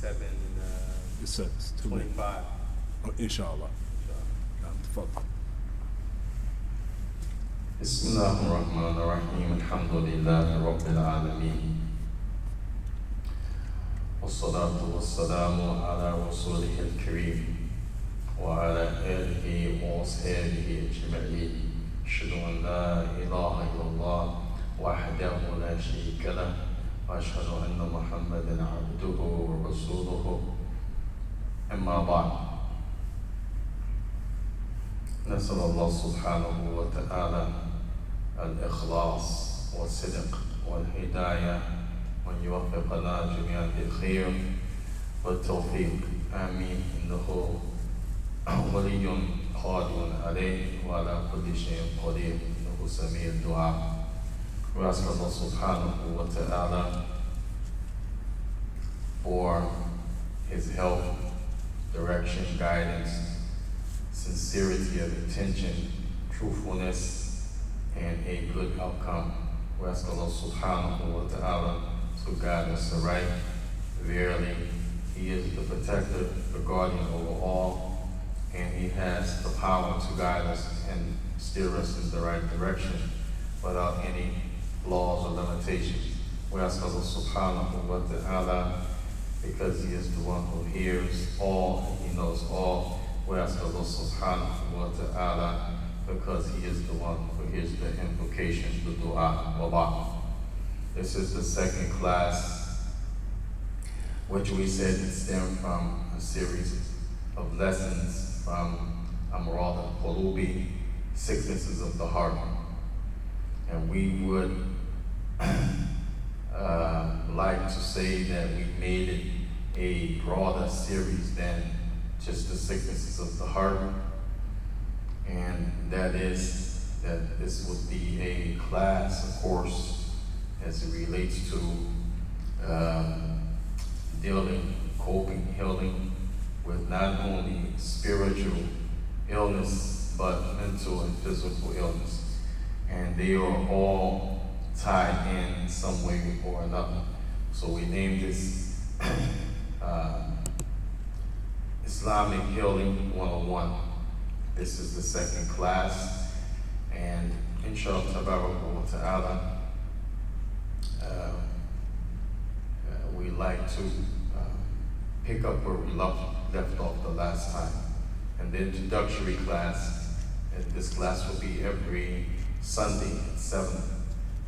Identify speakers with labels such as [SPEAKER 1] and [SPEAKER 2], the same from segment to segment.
[SPEAKER 1] It's 7:25. Inshallah. تفضل.
[SPEAKER 2] بسم الله الرحمن الرحيم الحمد لله رب العالمين والصلاة والسلام على رسوله الكريم وعلى آله وأصحابه أجمعين أشهد أن لا إله إلا الله وحده لا شريك له وأشهد أن محمدا عبده ورسوله أما بعد نسأل الله سبحانه وتعالى الإخلاص والصدق والهداية وأن يوفقنا جميعا بالخير والتوفيق آمين إنه ولي قادر عليه وعلى كل شيء قدير إنه سميع الدعاء. We ask Allah subhanahu wa ta'ala for His help, direction, guidance, sincerity of intention, truthfulness, and a good outcome. We ask Allah subhanahu wa ta'ala to guide us aright. Verily, He is the protector, the guardian over all, and He has the power to guide us and steer us in the right direction without any flaws or limitations. We ask Allah subhanahu wa ta'ala, because He is the one who hears all and He knows all. We ask Allah subhanahu wa ta'ala, because He is the one who hears the invocation, the dua, wa ba'd. This is the second class, which we said stemmed from a series of lessons from Amrad al-Qulubi, sicknesses of the heart. And we would like to say that we made it a broader series than just the sicknesses of the heart. And that is that this would be a class, a course, as it relates to dealing, coping, healing with not only spiritual illness, but mental and physical illness. And they are all tied in some way or another. So we named this Islamic Healing 101. This is the second class, and inshallah ta'ala, we like to pick up where we left off the last time. And the introductory class, and this class will be every Sunday at 7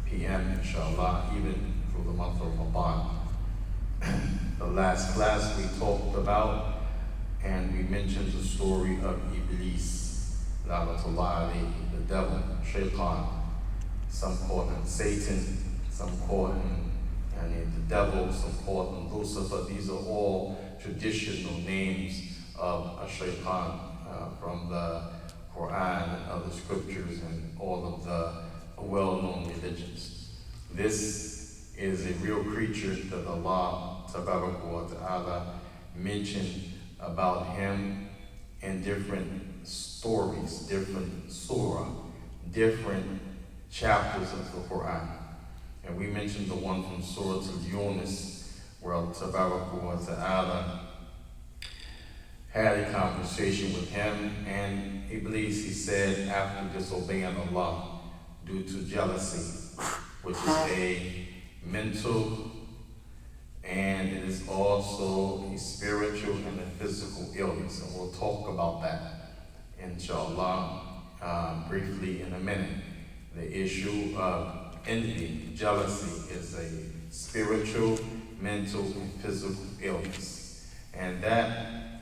[SPEAKER 2] p.m. inshallah, even through the month of Ramadan. The last class we talked about, and we mentioned the story of Iblis, La'natullah alayhi, the devil, Shaikh. Some call him Satan, some call him the devil, some call him Lucifer. These are all traditional names of a shaitan from the Qur'an and other scriptures and all of the well-known religions. This is a real creature that Allah Ta'ala mentioned about him in different stories, different surah, different chapters of the Qur'an. And we mentioned the one from Surah Al-Yunus, where Allah Ta'ala had a conversation with him, and Iblis, he said, after disobeying Allah due to jealousy, which is a mental and it is also a spiritual and a physical illness. And we'll talk about that, inshallah, briefly in a minute. The issue of envy, jealousy, is a spiritual, mental, and physical illness. And that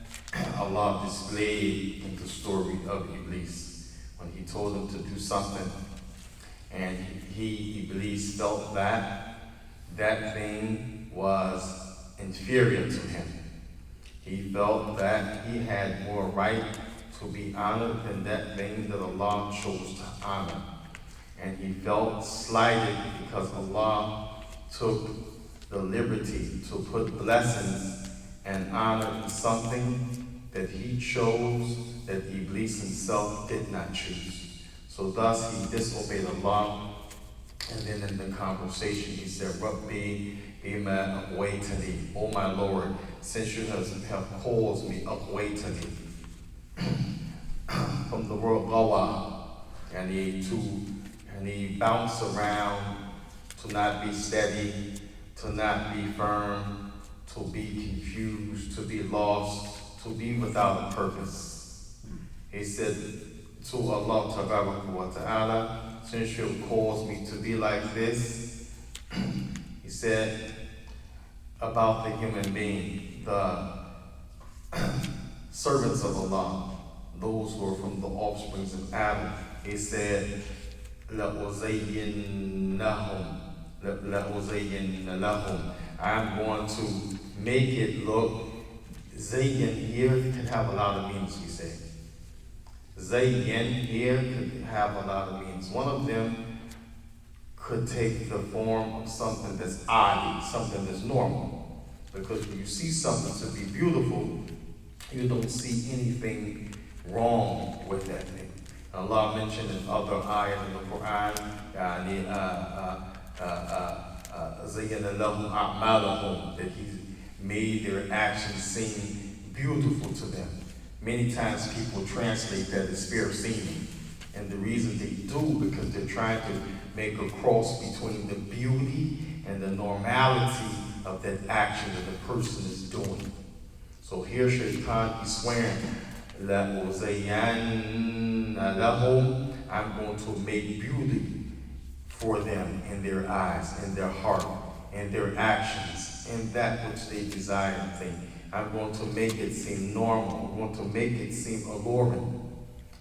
[SPEAKER 2] Allah displayed in the story of Iblis when He told him to do something, and Iblis felt that thing was inferior to him. He felt that he had more right to be honored than that thing that Allah chose to honor. And he felt slighted because Allah took the liberty to put blessings and honor in something that He chose, that Iblis himself did not choose. So thus he disobeyed Allah, and then in the conversation he said, Rabbi bima aghwaytani, O my Lord, since you have caused me aghwaytani from the word gawa, and he bounce around, to not be steady, to not be firm, to be confused, to be lost, to be without a purpose. He said to Allah Ta'ala, since you have caused me to be like this, he said about the human being, the servants of Allah, those who are from the offsprings of Adam, he said, لَأُزَيِّنَّ لَهُمْ. I'm going to make it look. Zayyin here can have a lot of meanings, we say. Zayyin here could have a lot of meanings. One of them could take the form of something that's odd, something that's normal. Because when you see something to be beautiful, you don't see anything wrong with that thing. Allah mentioned in other ayat in the Qur'an, زَيَّنَ لَهُمْ أَعْمَالَهُمْ, that He made their actions seem beautiful to them. Many times people translate that as fair seeming. And the reason they do, because they're trying to make a cross between the beauty and the normality of that action that the person is doing. So here Shaitan is swearing, لَأُزَيَّنَّ لَهُمْ, I'm going to make beauty for them in their eyes, in their heart, in their actions, in that which they desire and think. I'm going to make it seem normal. I'm going to make it seem alluring.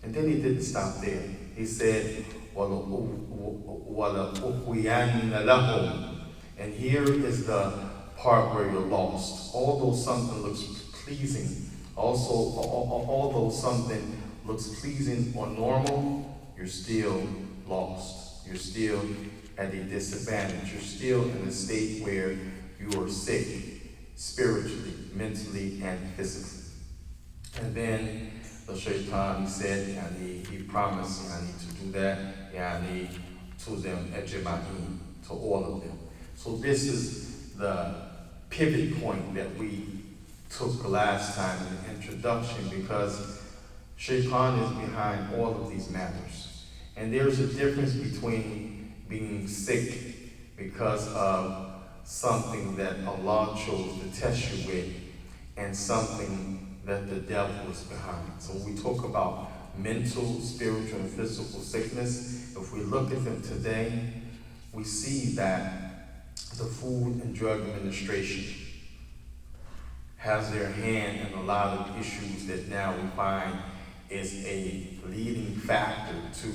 [SPEAKER 2] And then he didn't stop there. He said, وَلَأُقْوِيَنَّ لَهُمْ. And here is the part where you're lost. Although something looks pleasing, although something looks pleasing or normal, you're still lost. You're still at a disadvantage. You're still in a state where you are sick, spiritually, mentally, and physically. And then the Shaitan, he said, he promised to do that, to them, ajma'in, to all of them. So this is the pivot point that we took last time in the introduction, because Shaitan is behind all of these matters. And there's a difference between being sick because of something that Allah chose to test you with and something that the devil is behind. So when we talk about mental, spiritual, and physical sickness, if we look at them today, we see that the Food and Drug Administration has their hand in a lot of issues that now we find is a leading factor to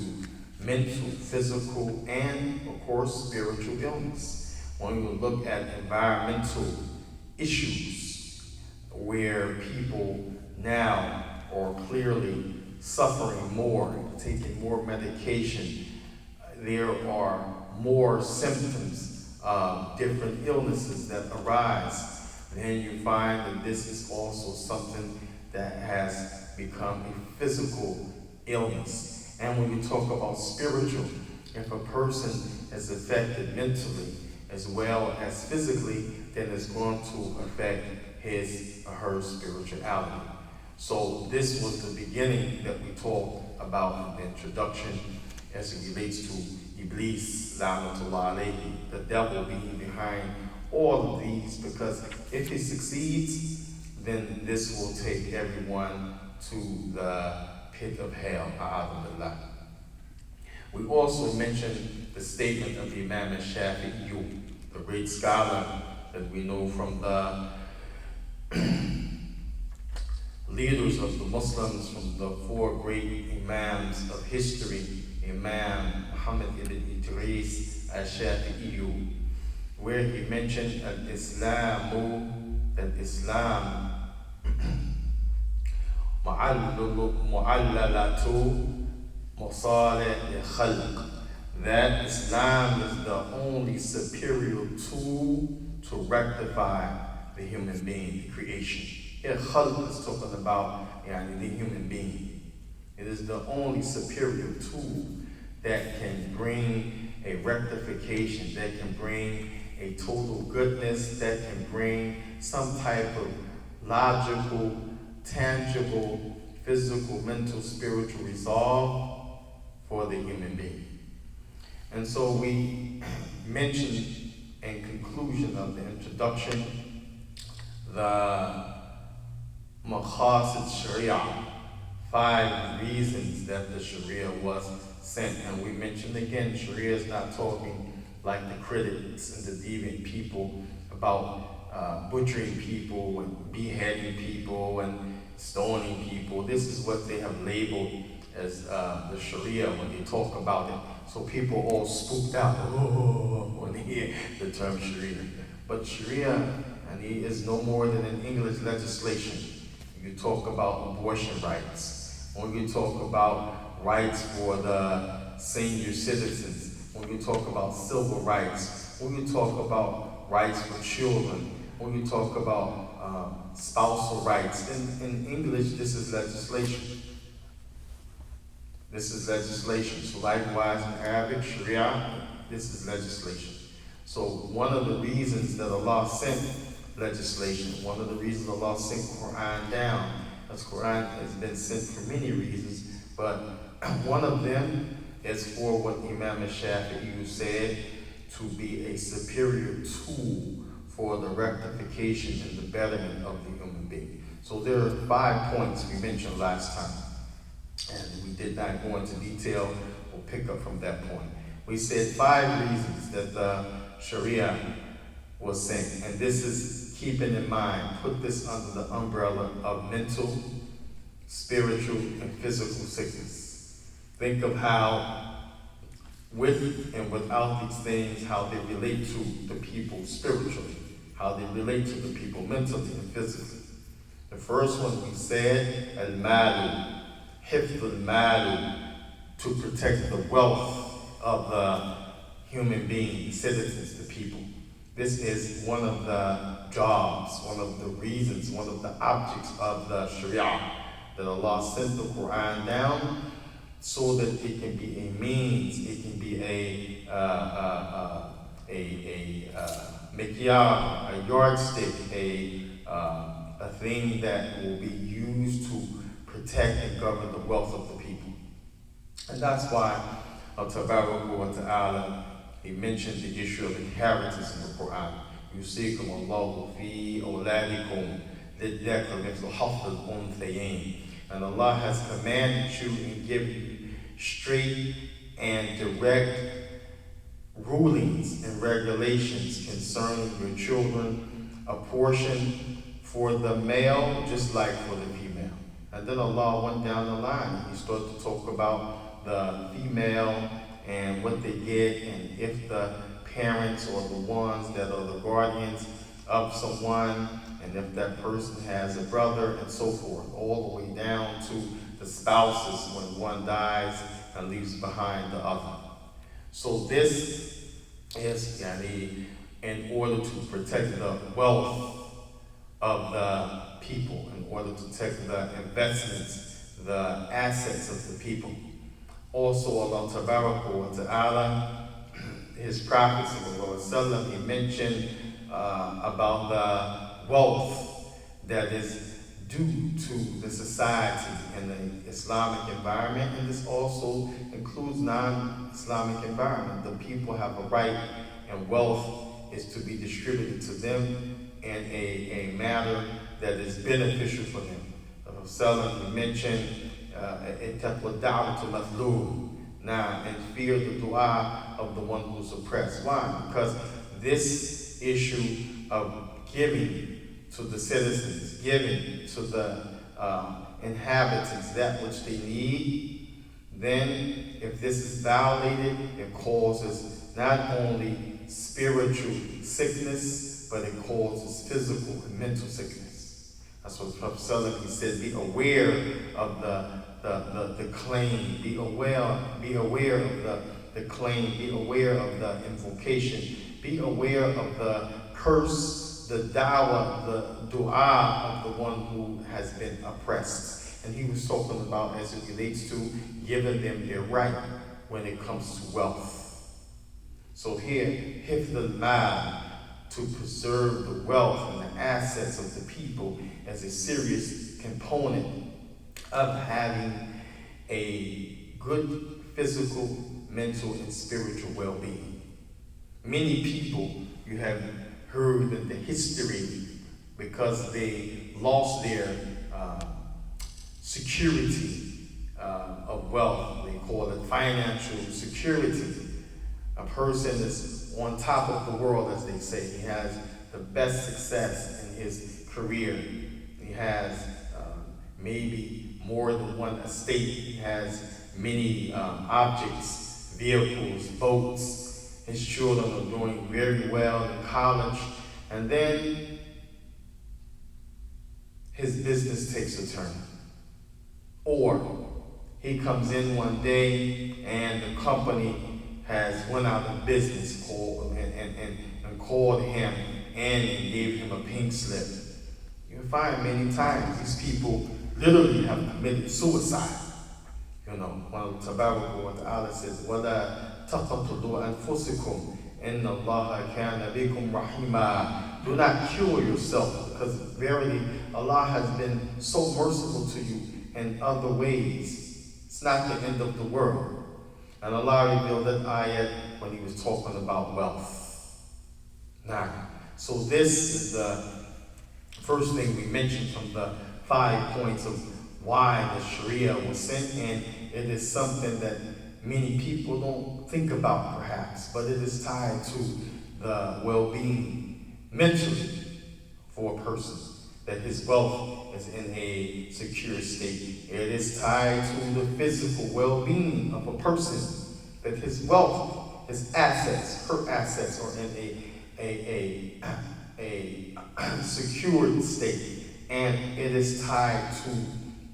[SPEAKER 2] mental, physical, and of course spiritual illness. When you look at environmental issues where people now are clearly suffering more, taking more medication, there are more symptoms of different illnesses that arise, then you find that this is also something that has become a physical illness. And when you talk about spiritual, if a person is affected mentally as well as physically, then it's going to affect his or her spirituality. So this was the beginning that we talked about in the introduction as it relates to Iblis, la'natullah alayhi, the devil being behind all of these, because if he succeeds, then this will take everyone to the pit of hell. We also mentioned the statement of the Imam Shafi'i, the great scholar that we know from the leaders of the Muslims, from the four great Imams of history, Imam Muhammad ibn Idris al-Shafi'i, where he mentioned that Islam mu'allalatu masalih khalq, that Islam is the only superior tool to rectify the human being, the creation. Here khalq is talking about the human being. It is the only superior tool that can bring a rectification, that can bring a total goodness that can bring some type of logical, tangible, physical, mental, spiritual resolve for the human being. And so we mentioned in conclusion of the introduction the Maqasid Sharia, 5 reasons that the Sharia was sent. And we mentioned again, Sharia is not talking like the critics and the deviant people about butchering people and beheading people and stoning people. This is what they have labeled as the Sharia when they talk about it. So people all spooked out when they hear the term Sharia. But Sharia is no more than an English legislation. You talk about abortion rights, when you talk about rights for the senior citizens, when you talk about civil rights, when you talk about rights for children, when you talk about spousal rights. In English, this is legislation. This is legislation. So likewise in Arabic, Sharia, this is legislation. So one of the reasons that Allah sent legislation, one of the reasons Allah sent Qur'an down, as Qur'an has been sent for many reasons, but one of them is for what Imam al-Shafi'i said, to be a superior tool for the rectification and the betterment of the human being. So there are 5 points we mentioned last time, and we did not go into detail. We'll pick up from that point. We said 5 reasons that the Sharia was sent, and this is keeping in mind, put this under the umbrella of mental, spiritual, and physical sickness. Think of how, with and without these things, how they relate to the people spiritually, how they relate to the people mentally and physically. The first one we said, al-malu, hifd al-malu, to protect the wealth of the human beings, citizens, the people. This is one of the jobs, one of the reasons, one of the objects of the Sharia, that Allah sent the Qur'an down so that it can be a means, it can be a mikyar, a yardstick, a thing that will be used to protect and govern the wealth of the people. And that's why Tabaraka wa Ta'ala, he mentioned the issue of inheritance in the Quran. Yusikum Allahu fi awladikum lidhakari mithlu hazzil unthayayn. And Allah has commanded you and given you straight and direct rulings and regulations concerning your children, a portion for the male just like for the female. And then Allah went down the line and he started to talk about the female and what they get, and if the parents or the ones that are the guardians of someone, and if that person has a brother, and so forth, all the way down to the spouses when one dies and leaves behind the other. So this is in order to protect the wealth of the people, in order to protect the investments, the assets of the people. Also, Allah Tabaraka wa Ta'ala, his Prophet ﷺ, he mentioned about the wealth that is due to the society and the Islamic environment, and this also includes non-Islamic environment. The people have a right, and wealth is to be distributed to them in a manner that is beneficial for them. The Prophet mentioned now, and fear the dua of the one who's oppressed. Why? Because this issue of giving to the citizens, giving to the inhabitants that which they need, then if this is violated, it causes not only spiritual sickness, but it causes physical and mental sickness. That's what Prophet ﷺ said, be aware of the claim, be aware of the claim, be aware of the invocation, be aware of the curse, the da'wah, the dua of the one who has been oppressed. And he was talking about as it relates to giving them their right when it comes to wealth. So here, hifd al-mal, to preserve the wealth and the assets of the people, as a serious component of having a good physical, mental, and spiritual well-being. Many people, you have heard that the history, because they lost their security of wealth, they call it financial security. A person is on top of the world, as they say. He has the best success in his career. He has maybe more than one estate. He has many objects, vehicles, boats. His children are doing very well in college. And then his business takes a turn. Or he comes in one day and the company has went out of business, and called him and gave him a pink slip. You find many times these people literally have committed suicide. You know, when Tabaraka wa Ta'ala says, وَلَا تَقَتُلُوا أَنفُسِكُمْ إِنَّ اللَّهَ كَانَ بِكُمْ رَحِيمًا. Do not kill yourself, because verily Allah has been so merciful to you in other ways. It's not the end of the world. And Allah revealed that ayat when he was talking about wealth. Now, so this is the first thing we mentioned from the 5 points of why the Sharia was sent, and it is something that many people don't think about perhaps, but it is tied to the well-being mentally for a person, that his wealth is in a secure state. It is tied to the physical well-being of a person, that his wealth, his assets, her assets are in a secured state. And it is tied to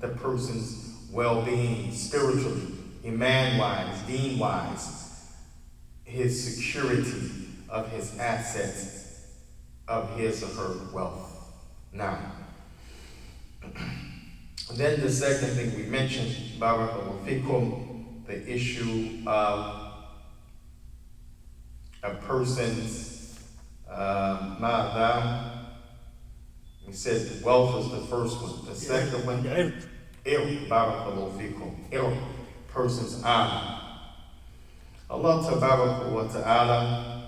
[SPEAKER 2] the person's well-being spiritually, iman-wise, deen-wise, his security of his assets, of his or her wealth. Now, then the second thing we mentioned, barakallahu fikum, the issue of a person's ma'adam. We said wealth is the first one. The second one, barakallahu fikum, person's honor. Allah tabaraka wa ta'ala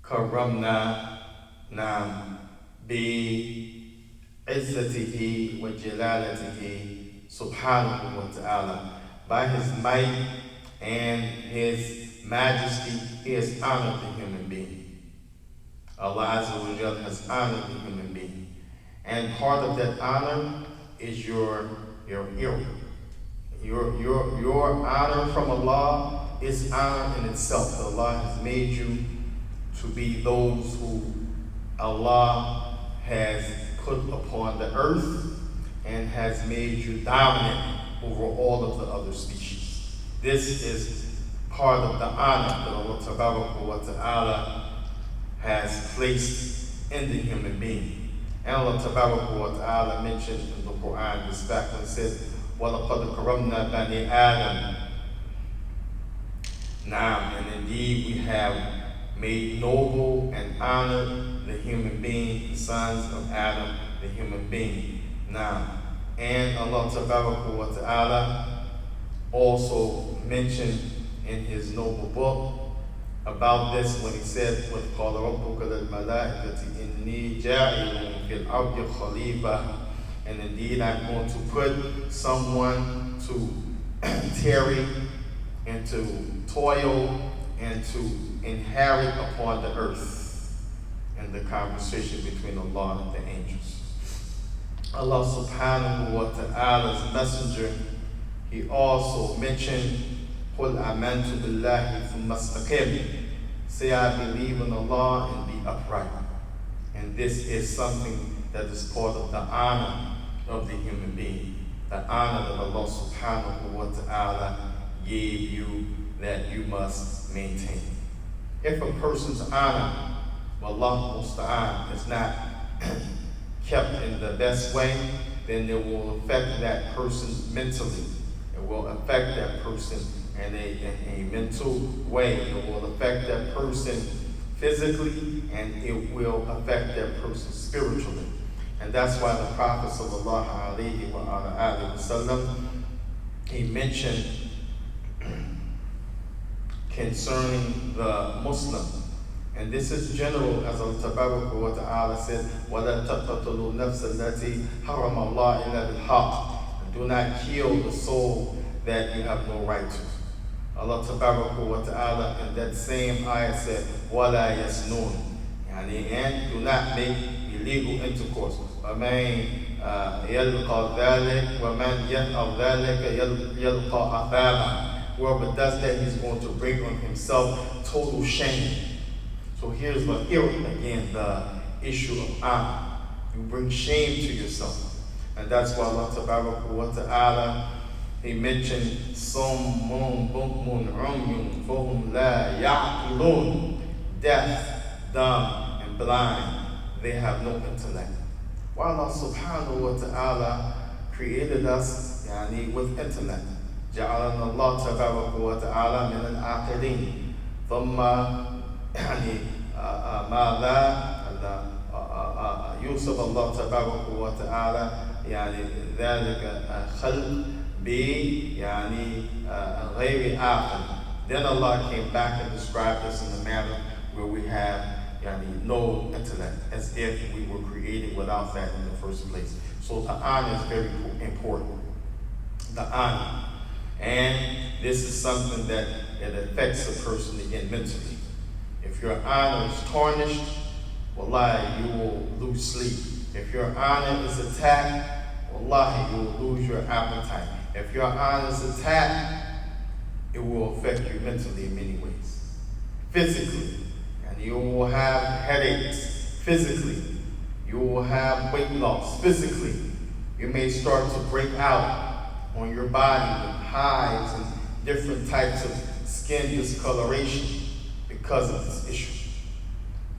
[SPEAKER 2] karamna nam bi izzatihi wa jalalatihi subhanahu wa ta'ala. By his might and his majesty, he has honored the human being. Allah Azza wa Jalla has honored the human being. And part of that honor is your honor from Allah is honor in itself. Allah has made you to be those who Allah has put upon the earth and has made you dominant over all of the other species. This is part of the honor that Allah Tabaraka wa Ta'ala has placed in the human being. And Allah Tabaraka wa Ta'ala mentioned in the Qur'an this back when it says, وَلَقَدْ كَرَمْنَا بَنِي آدَمَ. Now, and indeed we have made noble and honored the human being, the sons of Adam, the human being. Now, and Allah Tabaraka wa Ta'ala also mentioned in his noble book about this when he said, وَقَالَ رَبُّكَ لِلْمَلَائِكَةِ إِنِّي جَاعِلٌ فِي الْأَرْضِ خَلِيفَةً. And indeed I'm going to put someone to tarry and to toil and to inherit upon the earth, in the conversation between Allah and the angels. Allah subhanahu wa ta'ala's messenger, he also mentioned, قُلْ آمَنْتُ بِاللَّهِ ثُمَّ اسْتَقِمْ. Say, I believe in Allah and be upright. And this is something that is part of the honor of the human being. The honor that Allah subhanahu wa ta'ala gave you, that you must maintain. If a person's honor, Allah musta'an, is not kept in the best way, then it will affect that person mentally. It will affect that person in a mental way. It will affect that person physically, and it will affect that person spiritually. And that's why the Prophet sallallahu alaihi wasallam, he mentioned concerning the Muslim. And this is general, as Allah Tabaraka wa Ta'ala said, وَلَا تَقْتُلُوا النَّفْسَ الَّتِي حَرَمَ اللَّهُ إِلَّا بِالْحَقِّ. Do not kill the soul that you have no right to. Allah Tabaraka wa Ta'ala in that same ayah said, وَلَا يَسْنُونَ. And do not make illegal intercourse. وَمَنْ يَلْقَى ذَلِكَ وَمَنْ يَفْعَلْ ذَلِكَ يَلْقَى أَثَامًا. Whoever does that, he's going to bring on himself total shame. So here's again, the issue of honor. You bring shame to yourself. And that's why Allah Tabaraka wa Ta'ala, he mentioned Summun Bukmun Umyun Fahum La Ya'qilun. Deaf, dumb, and blind, they have no intellect. While Allah Subhanahu wa Ta'ala created us with intellect. جعلنا الله تبارك وتعالى من العاقلين ثم ماذا يوصف الله تبارك وتعالى ذلك خلق غير عاقل. Then Allah came back and described us in a manner where we have no intellect, as if we were created without that in the first place. So the honor is very important. The honor. And this is something that it affects a person again mentally. If your honor is tarnished, wallahi, you will lose sleep. If your honor is attacked, wallahi, you will lose your appetite. If your honor is attacked, it will affect you mentally in many ways. Physically, and you will have headaches. Physically, you will have weight loss. Physically, you may start to break out on your body with hives and different types of skin discoloration because of this issue.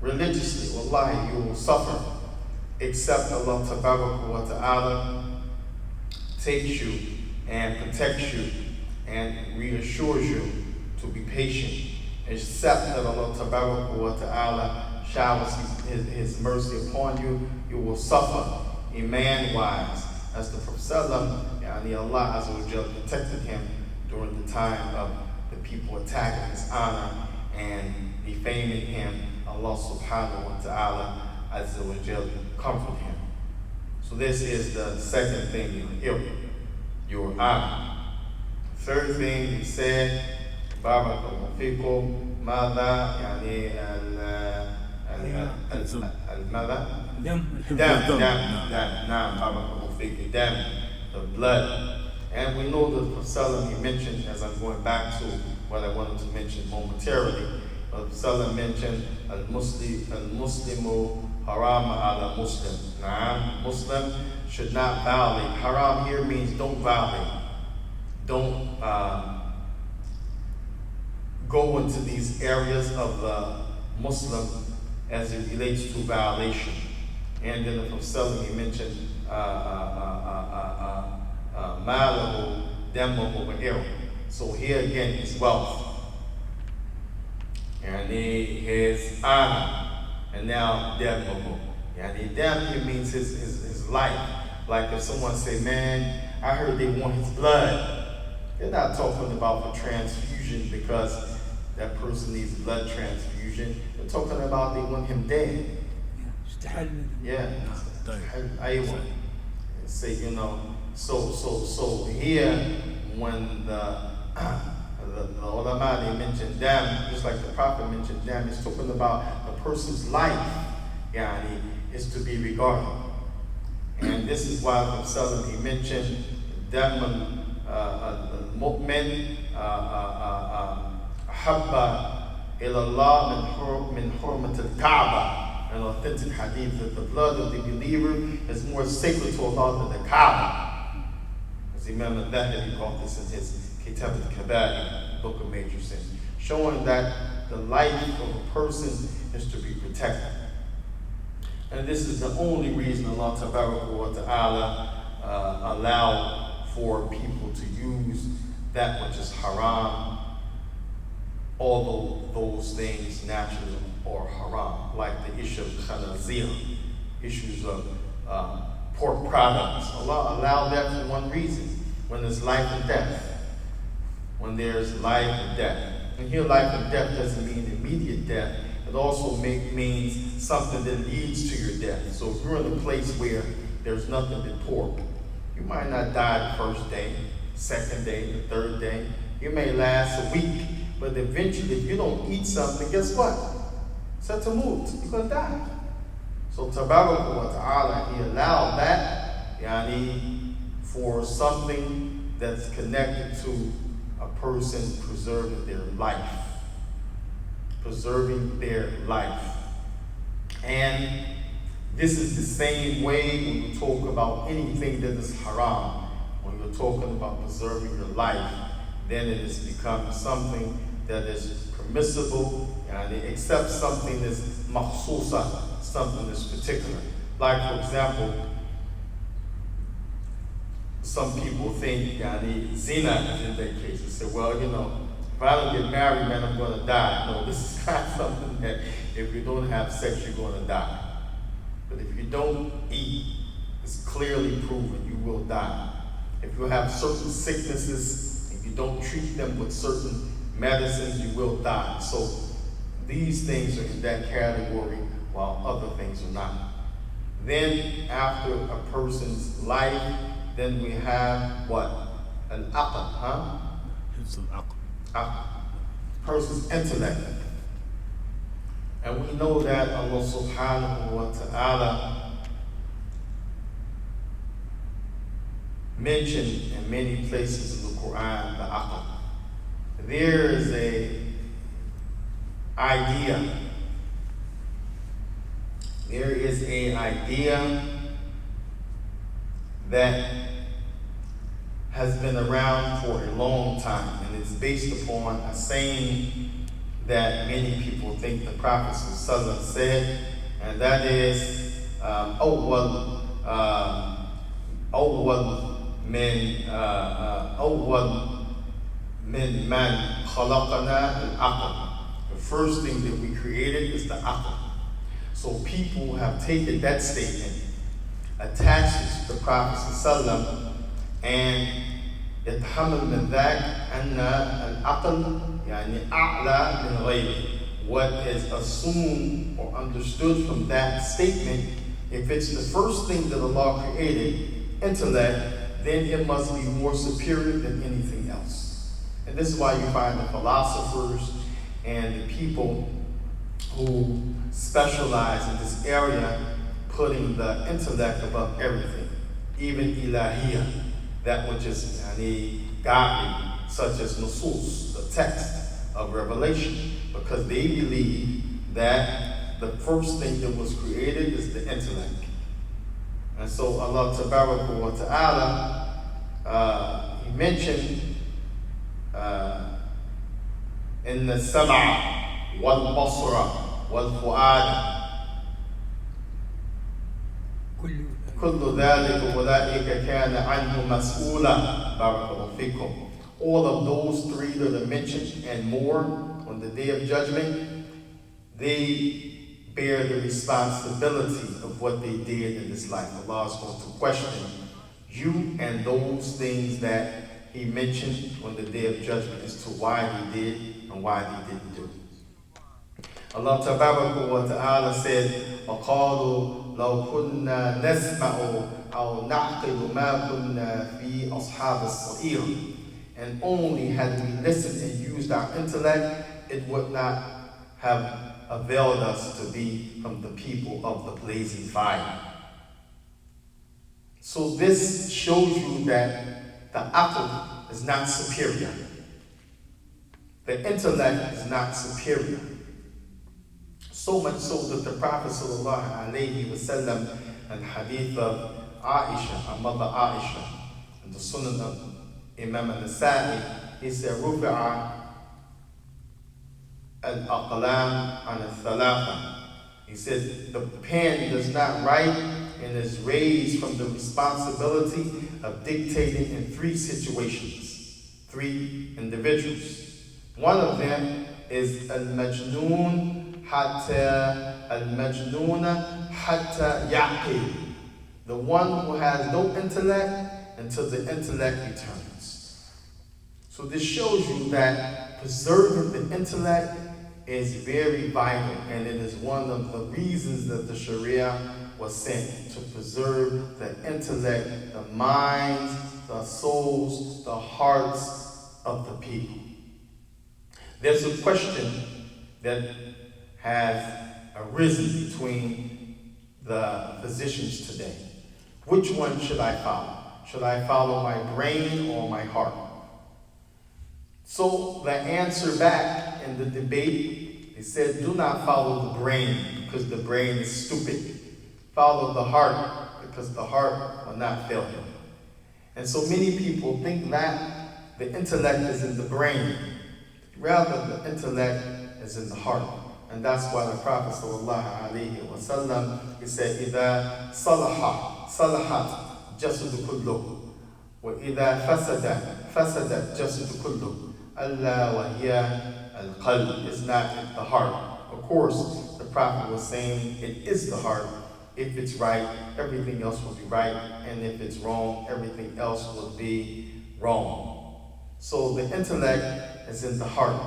[SPEAKER 2] Religiously, wallahi, you will suffer, except Allah Tabaraka wa Ta'ala takes you and protects you and reassures you to be patient. Except that Allah Tabaraka wa Ta'ala showers his mercy upon you, you will suffer iman-wise. As the Prophet Allah Azza wa Jalla protected him during the time of the people attacking his honor and defaming him, Allah Subhanahu wa Ta'ala Azza wa Jalla comforted him. So this is the second thing, your honor. Third thing he said, Barakallahu fikum, Mada, the blood. And we know that the Prophet he mentioned, as I'm going back to what I wanted to mention momentarily, the Prophet mentioned al-Muslimu haram ala Muslim. Muslim should not violate. Haram here means don't violate. Don't go into these areas of the Muslim as it relates to violation. And then the Prophet he mentioned malahu damahu wa. So here again is wealth, and his honor, and now damahu. And dam here means his life. Like if someone say, man, I heard they want his blood. They're not talking about the transfusion because that person needs blood transfusion. They're talking about they want him dead. Yeah. Say, so here when the ulama, they mentioned dam, just like the Prophet mentioned dam, it's talking about a person's life, is to be regarded. And this is why the Prophet he mentioned dam al-mu'min habba ilallah min hurmat al-Kaaba. An authentic hadith that the blood of the believer is more sacred to Allah than the Kaaba. As Imam al-Dhahabi called this in his Kitab al-Kaba'ir, Book of Major Sins, showing that the life of a person is to be protected. And this is the only reason Allah Ta'ala allowed for people to use that which is haram, although those things naturally are haram, like the issue of khanazir, issues of pork products. Allah allowed that for one reason, when there's life and death. When there's life and death. And here life and death doesn't mean immediate death. It also means something that leads to your death. So if you're in a place where there's nothing but pork, you might not die the first day, second day, the third day. You may last a week, but eventually if you don't eat something, guess what? Satamut, you're going to die. So Tabaraka wa Ta'ala, He allowed that, for something that's connected to a person preserving their life. Preserving their life. And this is the same way when you talk about anything that is haram. When you're talking about preserving your life, then it has become something that is permissible, except something that's makhsusa, something that's particular. Like, for example, some people think zina is in that case. They say, well, if I don't get married, man, I'm going to die. No, this is not something that if you don't have sex, you're going to die. But if you don't eat, it's clearly proven you will die. If you have certain sicknesses, if you don't treat them with certain medicines, you will die. So these things are in that category, while other things are not. Then after a person's life, then we have what? An aql, huh?
[SPEAKER 1] It's an aql.
[SPEAKER 2] Person's intellect. And we know that Allah subhanahu wa ta'ala mentioned in many places in the Qur'an the aql. There is an idea. There is an idea that has been around for a long time, and it's based upon a saying that many people think the Prophet ﷺ said, and that is أول من خلقنا العقل. The first thing that we created is the aql. So people have taken that statement, attached it to the Prophet ﷺ, and يتحمل من ذاك أن العقل يعني أعلى من غيره. What is assumed or understood from that statement, if it's the first thing that Allah created, intellect, then it must be more superior than anything else. And this is why you find the philosophers and the people who specialize in this area putting the intellect above everything, even ilahiyah, that which is godly, such as nusus, the text of revelation, because they believe that the first thing that was created is the intellect. And so Allah Tabaraka wa Ta'ala, He mentioned in the sam'a wal basra wal fu'ad كل ذلك وذلك كان عنه مسؤولا. بارك الله فيكم. All of those three that are mentioned and more on the Day of Judgment, they bear the responsibility of what they did in this life. Allah is going to question you and those things that He mentioned on the Day of Judgment as to why they did and why they didn't do. Allah Tabaraka wa Ta'ala said, وَقَالُوا لو كنا نسمع أو نعقل ما كنا في أصحاب الصعير. And only had we listened and used our intellect, it would not have availed us to be from the people of the blazing fire. So this shows you that the aql is not superior. The intellect is not superior. So much so that the Prophet sallallahu alayhi wa sallam, and hadith of Aisha, our mother Aisha, and the Sunan of Imam al-Nasa'i, he said, رُفِعَ الْأَقْلَامِ عَنَ الثَّلَاثَةِ. He said, the pen does not write and is raised from the responsibility of dictating in three situations. 3 individuals. One of them is al-majnoon hatta yaqil, the one who has no intellect until the intellect returns. So this shows you that preserving the intellect is very vital, and it is one of the reasons that the Sharia was sent, to preserve the intellect, the minds, the souls, the hearts of the people. There's a question that has arisen between the physicians today. Which one should I follow? Should I follow my brain or my heart? So the answer back in the debate, they said, do not follow the brain because the brain is stupid. Follow the heart because the heart will not fail you. And so many people think that the intellect is in the brain. Rather, the intellect is in the heart. And that's why the Prophet ﷺ, he said, إِذَا صَلَحَتْ جَسَدُ كُلُّهُ وَإِذَا فَسَدَتْ جَسَدُ كُلُّهُ أَلَّا وَهِيَ الْقَلْبِ. It's not the heart. Of course, the Prophet was saying it is the heart. If it's right, everything else will be right. And if it's wrong, everything else will be wrong. So the intellect is in the heart.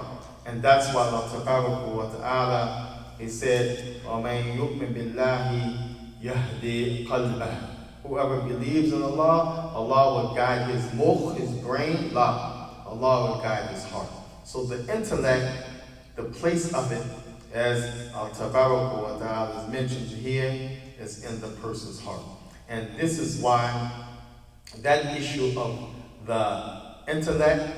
[SPEAKER 2] And that's why Allah Ta'ala, He said, وَمَنْ يُؤْمِن بِاللَّهِ يَهْدِي قَلْبَهُ. Whoever believes in Allah, Allah will guide his mukh, his brain. Allah will guide his heart. So the intellect, the place of it, as Ta'ala is mentioned here, is in the person's heart. And this is why that issue of the intellect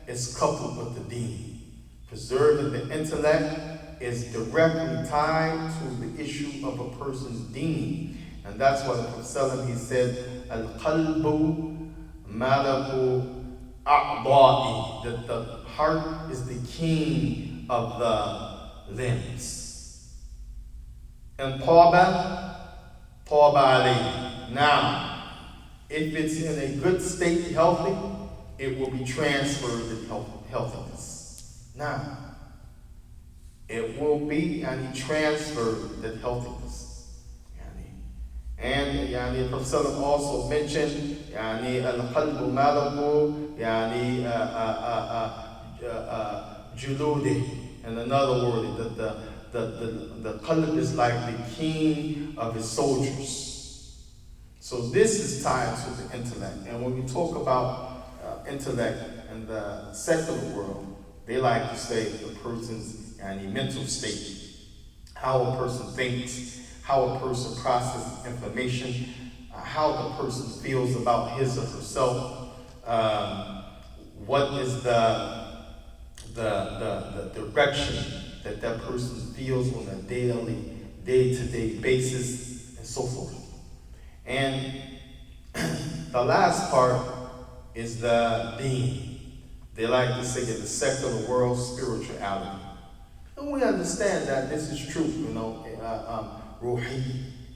[SPEAKER 2] is coupled with the deen. Preserving the intellect is directly tied to the issue of a person's deen. And that's why the Prophet, he said, Al-qalbu malaku a'da'i, that the heart is the king of the limbs. And taba alayhi. Now, if it's in a good state, healthy, it will be transferred to healthiness. Now, it will be transferred to healthiness. And the Prophet also mentioned al-qalbu malaku juludi. In another word, that the qalb is like the king of his soldiers. So this is tied to the intellect. And when we talk about intellect in the secular world, they like to say the person's mental state, how a person thinks, how a person processes information, how the person feels about his or herself, what is the direction that that person feels on a day-to-day basis, and so forth. And the last part is the deen. They like to say in the secular world, spirituality. And we understand that this is true, ruhi,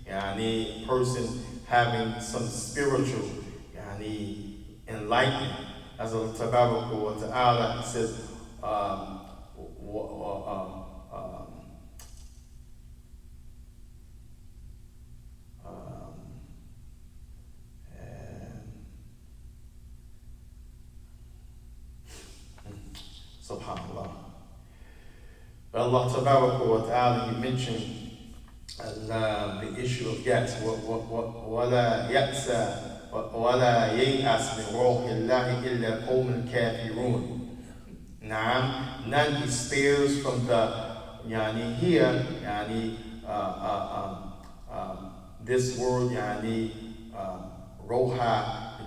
[SPEAKER 2] a person having some spiritual enlightenment. As Allah Ta'ala says, subhanallah. Allah Ta'ala, He mentioned the issue of yas. وَلَا يَأْسَ وَلَا يَيْأَسْ مِنْ رَوْحِ اللَّهِ إِلَّا قَوْمٌ كَافِرُونَ. None despairs from the this word roha.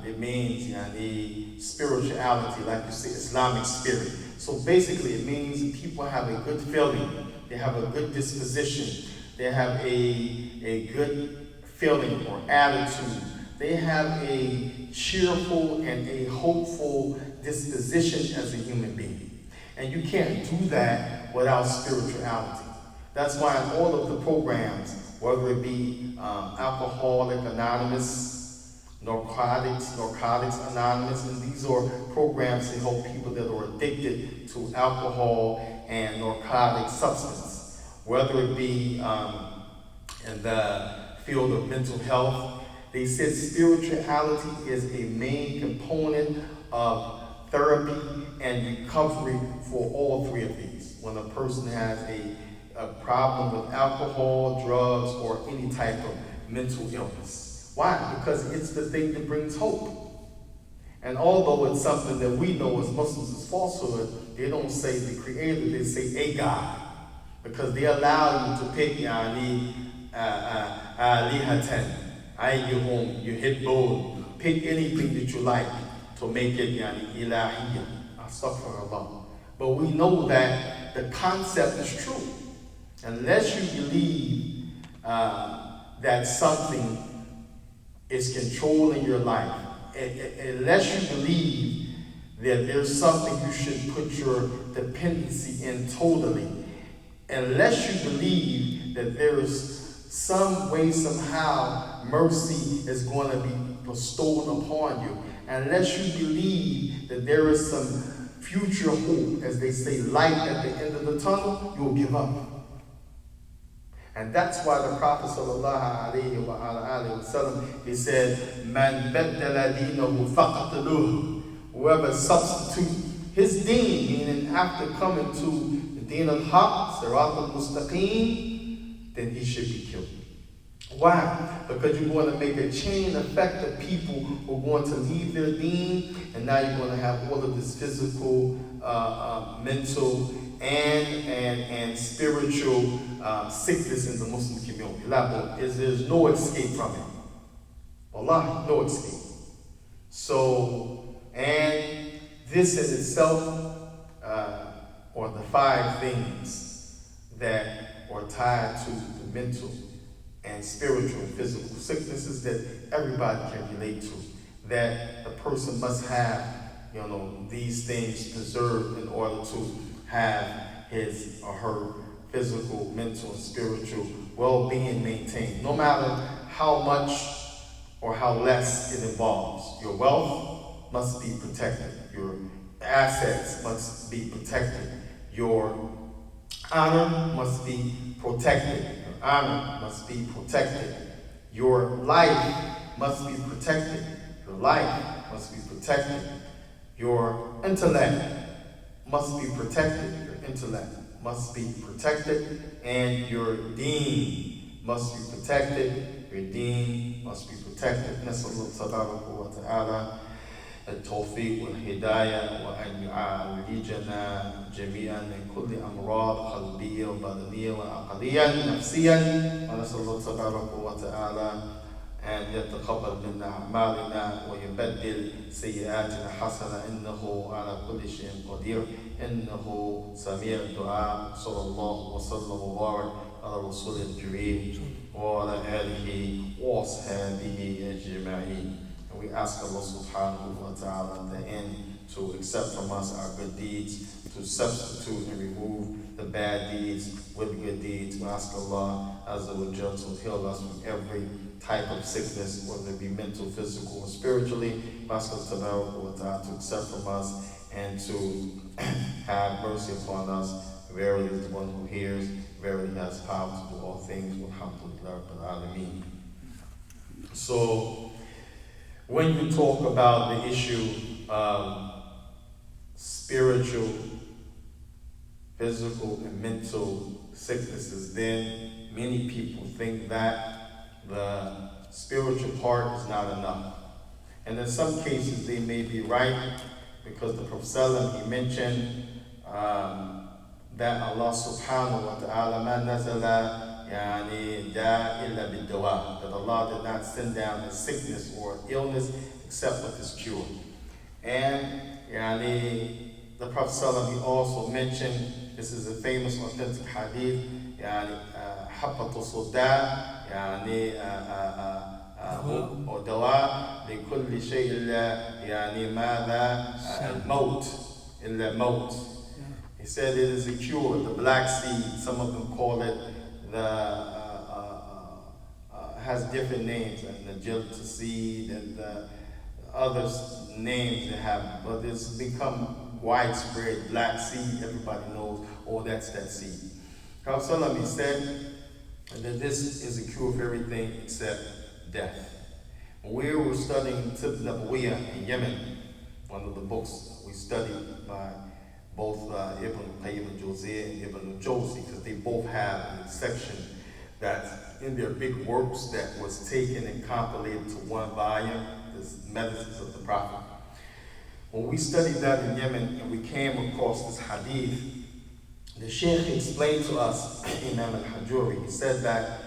[SPEAKER 2] It means spirituality, like you say, Islamic spirit. So basically it means people have a good feeling, they have a good disposition, they have a good feeling or attitude, they have a cheerful and a hopeful disposition as a human being. And you can't do that without spirituality. That's why in all of the programs, whether it be Alcoholic Anonymous, Narcotics Anonymous, and these are programs to help people that are addicted to alcohol and narcotic substance, whether it be in the field of mental health. They said spirituality is a main component of therapy and recovery for all three of these. When a person has a problem with alcohol, drugs, or any type of mental illness. Why? Because it's the thing that brings hope. And although it's something that we know as Muslims is falsehood, they don't say the creator, they say a God. Because they allow you to pick yani alihatan, ayyuhum, yuhibbun, pick anything that you like to make it yani ilahiyya, astaghfirullah. But we know that the concept is true. Unless you believe that something is controlling your life, unless you believe that there's something you should put your dependency in totally, unless you believe that there is some way, somehow, mercy is going to be bestowed upon you, unless you believe that there is some future hope, as they say, light at the end of the tunnel, you'll give up. And that's why the Prophet sallallahu alaihi wasallam, he said, "Man baddala dinahu faqatluhu." Whoever substitutes his deen, meaning after coming to the deen al-haq, sirat al-mustaqim, then he should be killed. Why? Because you're going to make a chain effect of people who are going to leave their deen, and now you're going to have all of this physical, mental, and spiritual sickness in the Muslim community. There's no escape from it. Wallahi, no escape. So, and this in itself, or the 5 things that are tied to the mental and spiritual and physical sicknesses that everybody can relate to, that the person must have, these things preserved in order to have his or her physical, mental, and spiritual well-being maintained, no matter how much or how less it involves. Your wealth must be protected. Your assets must be protected. Your honor must be protected. Your honor must be protected. Your life must be protected. Your life must be protected. Your intellect must be protected. Your intellect must be protected. And your deen must be protected. Your deen must be protected. Nasallahu tabaraka wa ta'ala التوفيق والهداية وأن يعالجنا جميعا من كل أمراض قلبية وبدنية وعقلية نفسيا ونسأل الله تبارك وتعالى أن يتقبل منا أعمالنا ويبدل سيئاتنا حسنة إنه على كل شيء قدير إنه سميع الدعاء صلى الله وسلم وبارك على رسول الكريم وعلى آله وأصحابه أجمعين. We ask Allah subhanahu wa ta'ala at the end to accept from us our good deeds, to substitute and remove the bad deeds with good deeds. We ask Allah Azza wa Jalla to heal us from every type of sickness, whether it be mental, physical, or spiritually. We ask Allah to accept from us and to have mercy upon us. Verily is the one who hears, verily has power to do all things. Alhamdulillah Rabbil Alameen. So, when you talk about the issue of spiritual, physical, and mental sicknesses, then many people think that the spiritual part is not enough. And in some cases they may be right, because the Prophet ﷺ, he mentioned that Allah subhanahu wa ta'ala ma nazala يعني دا إلا بالدواء, that Allah did not send down a sickness or illness except with His cure. And the Prophet ﷺ, he also mentioned, this is a famous authentic hadith, حبة الصداع أو دواء لكل شيء إلا ماذا الموت إلا الموت. He said it is a cure, the black seed, some of them call it the
[SPEAKER 3] has different names, and the Jilta seed and the other names they have, but it's become widespread. Black seed, everybody knows, oh, that's that seed. Prophet Sallallahu said that this is a cure for everything except death. When we were studying Tib Nabawiyah in Yemen, one of the books we studied by both Ibn Qayyim al-Jawziyah and Ibn al-Jawzi, because they both have a section that's in their big works that was taken and compilated to one volume, this Medicines of the Prophet. When we studied that in Yemen and we came across this hadith, the Shaikh explained to us, Imam al-Hajuri, he said that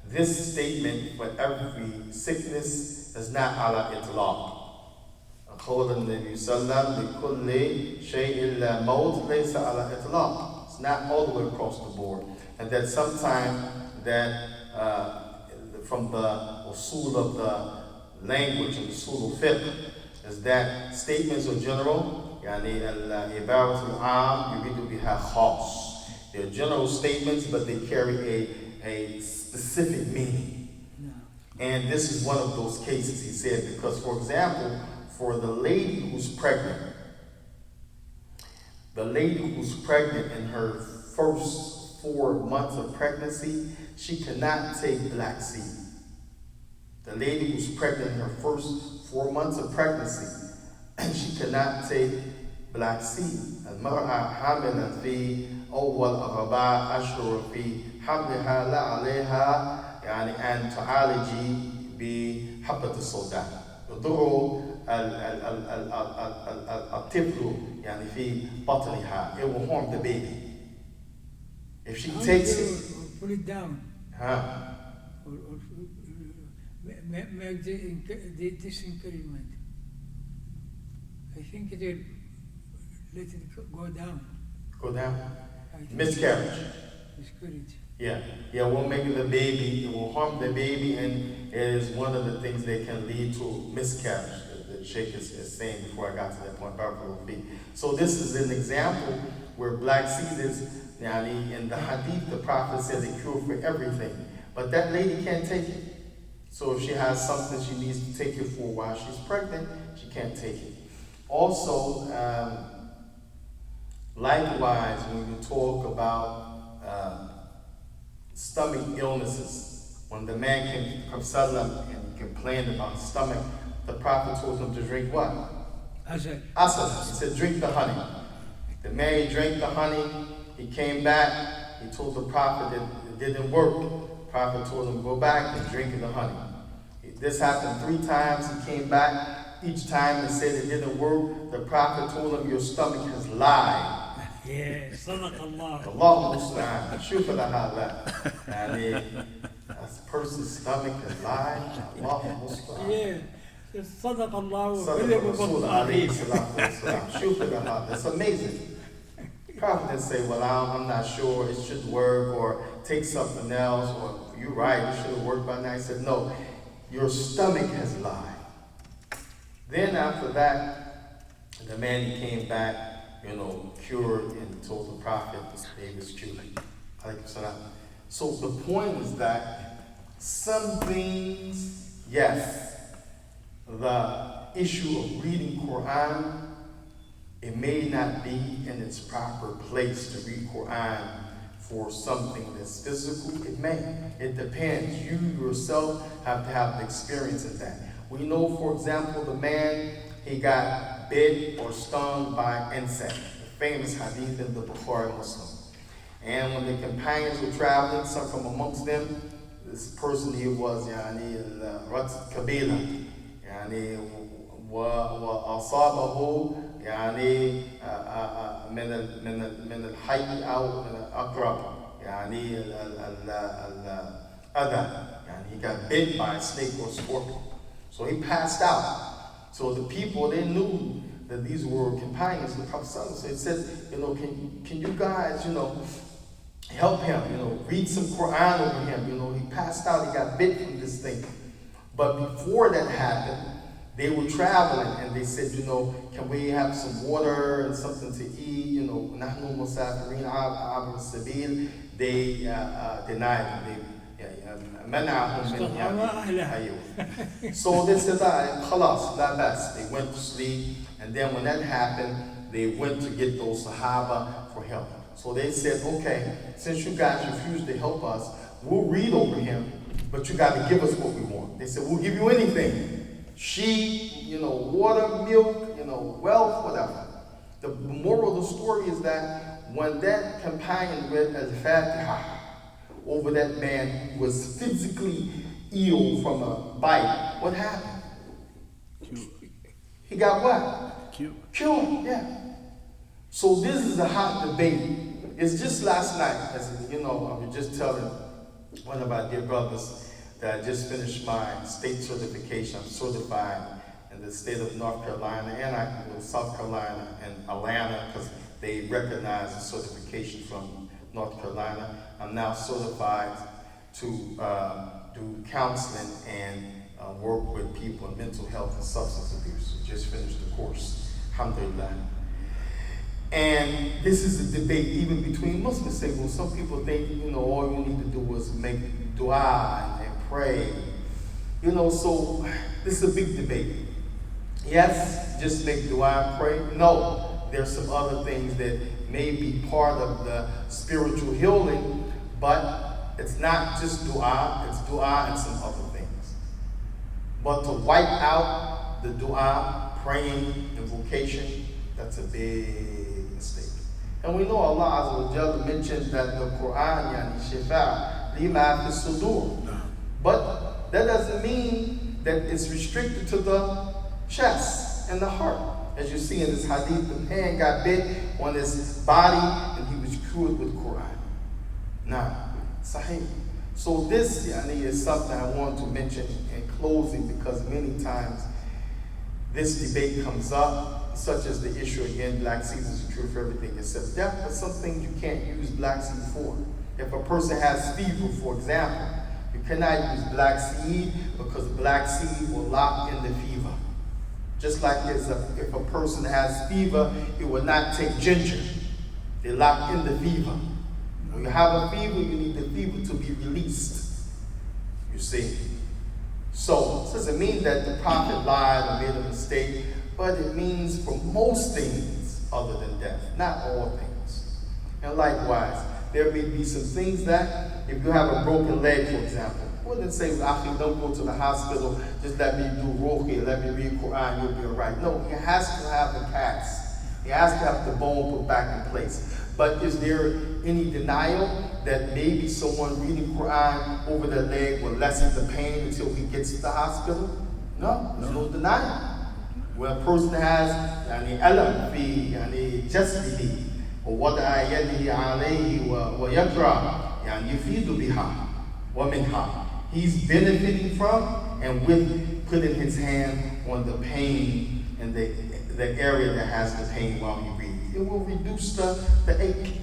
[SPEAKER 3] this statement for every sickness is not ala itlaq. قول النبي صلى الله عليه وسلم لكل شيء إلا موت ليس على إطلاق. It's not all the way across the board. And that sometimes that from the usul of the language and usul of fiqh is that statements are general. يعني العبارة العام يريد بها خاص. They're general statements, but they carry a specific meaning. No. And this is one of those cases, he said, because, for example, for the lady who's pregnant in her first 4 months of pregnancy, she cannot take black seed. The lady who's pregnant in her first 4 months of pregnancy, she cannot take black seed. المرأة حاملا في أول 4 أشهر في حملها لا عليها يعني أن تعالجي بحبة السوداء. يضر الطفل يعني في بطنها. It will harm the baby. If she takes it,
[SPEAKER 4] pull it down. Or make the disencouragement. I think it will let it go down.
[SPEAKER 3] Go down? Miscarriage.
[SPEAKER 4] Miscarriage.
[SPEAKER 3] Yeah, we'll make the baby, it will harm the baby, and it is one of the things that can lead to miscarriage. The Shaikh is saying before I got to that point. So this is an example where black seed is, in the hadith, the Prophet says a cure for everything. But that lady can't take it. So if she has something she needs to take it for while she's pregnant, she can't take it. Also, likewise, when you talk about stomach illnesses, when the man came to Prophet and complained about stomach, the Prophet told him to drink what?
[SPEAKER 4] Asad.
[SPEAKER 3] He said, drink the honey. The man, he drank the honey, he came back, he told the Prophet that it didn't work. The Prophet told him, go back and drink the honey. This happened 3 times, he came back. Each time he said it didn't work, the Prophet told him, your stomach has lied.
[SPEAKER 4] Yeah, صدق الله.
[SPEAKER 3] Allah musta'an. Shukr laha. A person's stomach has lied. Allah musta'an.
[SPEAKER 4] Yeah, صدق الله.
[SPEAKER 3] Shukr laha. That's amazing. Prophet didn't say, well, I'm not sure, it should work, or take something else, or you're right, it should have worked by now. He said, no, your stomach has lied. Then after that, the man, he came back, cured, and told the Prophet his baby was cured. So the point is that some things, yes, the issue of reading Qur'an, it may not be in its proper place to read Qur'an for something that's physical. It may. It depends. You yourself have to have the experience in that. We know, for example, the man, he got bit or stung by insect. The famous hadith in the Bukhari Muslim. And when the companions were traveling, some from amongst them, this person he was, Rat Kabila, وأصابه من الحي أو من الأقرب الأذى. He got bit by a snake or a scorpion. So he passed out. So the people, they knew that these were companions of the Prophet. So it said, can you guys, help him, read some Quran over him. He passed out, he got bit from this thing. But before that happened, they were traveling and they said, can we have some water and something to eat? نحن مسافرين عبر السبيل. They denied him. منعهم من
[SPEAKER 4] أهلها.
[SPEAKER 3] أيوة. So they said, خلاص, لا بأس. They went to sleep, and then when that happened, they went to get those Sahaba for help. So they said, okay, since you guys refused to help us, we'll read over him, but you got to give us what we want. They said, we'll give you anything. Sheep, water, milk, wealth, whatever. The moral of the story is that when that companion read Al-Fatiha over that man who was physically ill from a bite, what happened? He got what? Cured, yeah. So this is a hot debate. It's just last night, as I was just telling one of our dear brothers that I just finished my state certification. I'm certified in the state of North Carolina and South Carolina and Atlanta, because they recognize the certification from North Carolina. I'm now certified to do counseling and work with people in mental health and substance abuse. Just finished the course, alhamdulillah. And this is a debate even between Muslims. Say, well, some people think, all you need to do is make dua and pray. So this is a big debate. Yes, just make dua and pray. No, there's some other things that may be part of the spiritual healing, but it's not just dua, it's dua and some other things. But to wipe out the dua, praying, invocation, that's a big mistake. And we know Allah Azza wa Jalla mentioned that the Qur'an, shifa, lima fi sudur. But that doesn't mean that it's restricted to the chest and the heart. As you see in this hadith, the man got bit on his body and he was cured with Qur'an. Now, sahih. So this is something I want to mention in closing, because many times this debate comes up, such as the issue again, black seed is the cure for everything except death, but some things you can't use black seed for. If a person has fever, for example, you cannot use black seed because black seed will lock in the fever. Just like if a person has fever, it will not take ginger. They lock in the fever. When you have a fever, you need the fever to be released. You see? So, this doesn't mean that the prophet lied or made a mistake, but it means for most things other than death, not all things. And likewise, there may be some things that, if you have a broken leg, for example, wouldn't say, actually, don't go to the hospital, just let me do ruqya, let me read Qur'an, you'll be all right. No, he has to have the cast. He has to have the bone put back in place. But is there any denial that maybe someone reading Qur'an over their leg will lessen the pain until he gets to the hospital? No, there's no denial. When a person has alam fi jasdihi ووضع يده عليه ويقرأ يفيد بها ومنها. He's benefiting from and with putting his hand on the pain and the area that has the pain while he reads. It will reduce the ache,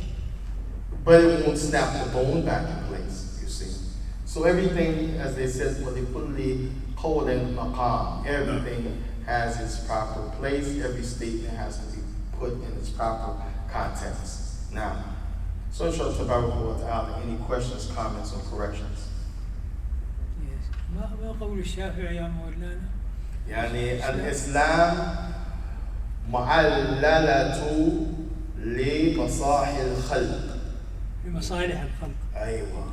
[SPEAKER 3] but it won't snap the bone back in place, you see. So everything, as they said, وَلِكُلِّ قَوْلٍ مَقَامٍ. Everything has its proper place. Every statement has to be put in its proper context. Now, so inshallah tabarak wa ta'ala, any questions, comments, or corrections?
[SPEAKER 4] Yes. ما قول الشافعي يا مولانا؟
[SPEAKER 3] يعني الإسلام معللة لمصالح الخلق.
[SPEAKER 4] لمصالح الخلق.
[SPEAKER 3] أيوة.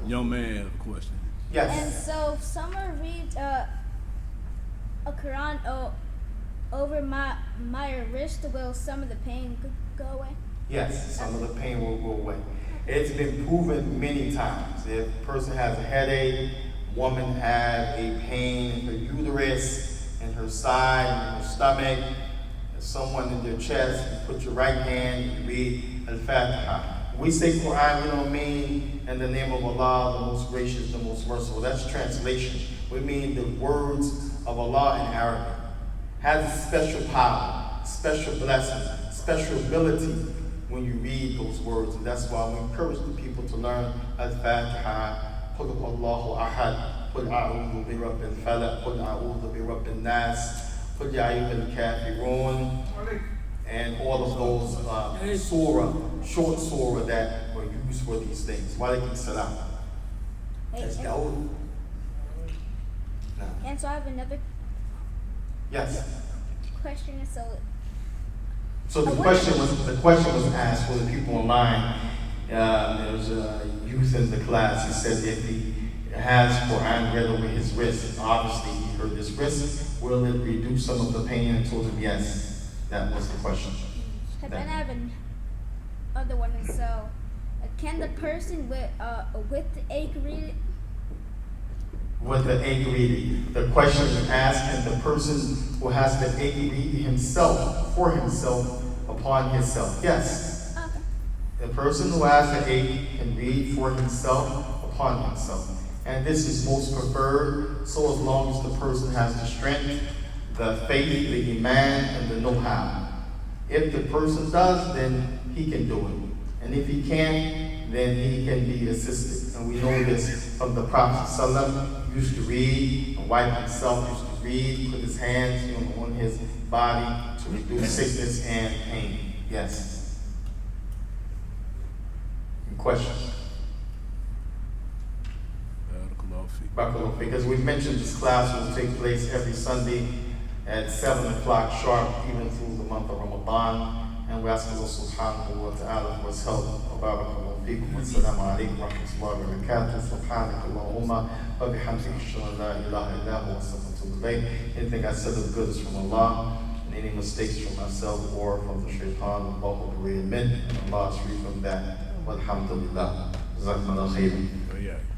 [SPEAKER 1] Young man have a question.
[SPEAKER 3] Yes.
[SPEAKER 5] And so if someone reads a Quran over my wrist, will some of the pain go away?
[SPEAKER 3] Yes, some of the pain will go away. It's been proven many times. If a person has a headache, woman has a pain in her uterus, in her side, in her stomach, someone in their chest, you put your right hand, you read Al-Fatiha. We say Quran, mean in the name of Allah, the most gracious, the most merciful. That's translation. We mean the words of Allah in Arabic. Has a special power, special blessing, special ability when you read those words. And that's why we encourage the people to learn Al-Fatiha, قل هو الله أحد قل أعوذ برب الفلق قل أعوذ برب الناس قل يا أيها الكافرون and all of those surah, short surah that were used for these things. Wa alaikum salam. That's Dawood. No.
[SPEAKER 5] And so I have another
[SPEAKER 3] Yes.
[SPEAKER 5] question.
[SPEAKER 3] So the question was asked for the people online. There was a youth in the class. He said if he has Qur'an read over his wrist, obviously he hurt his wrist, will it reduce some of the pain? And told him yes. That was the question.
[SPEAKER 5] And then I have another one. And so, can the person with the ache read it?
[SPEAKER 3] With the ache reading, the question is asked, and the person who has the ache read himself, for himself, upon himself. Yes.
[SPEAKER 5] Okay.
[SPEAKER 3] The person who has the ache can read for himself, upon himself. And this is most preferred, so as long as the person has the strength, the faith, the iman, and the know-how. If the person does, then he can do it. And if he can't, then he can be assisted. And we know this from the Prophet ﷺ. Used to read, and wife himself used to read, put his hands on his body to reduce sickness and pain. Yes. Questions?
[SPEAKER 1] Barakallahu feek.
[SPEAKER 3] Because we mentioned this class will take place every Sunday at 7 o'clock sharp, even through the month of Ramadan. And we ask Allah subhanahu wa ta'ala for his help. Barakallahu feekum. Wassalamu alaikum wa rahmatullahi wa barakatuh. Subhanaka Allahumma wa bihamdika ashhadu an la ilaha illa anta astaghfiruka wa atubu ilayk. Anything I said of good is from Allah, and any mistakes from myself or from the shaitan, Allah will admit, and Allah is free from that. Walhamdulillah. Jazakumullah khairan.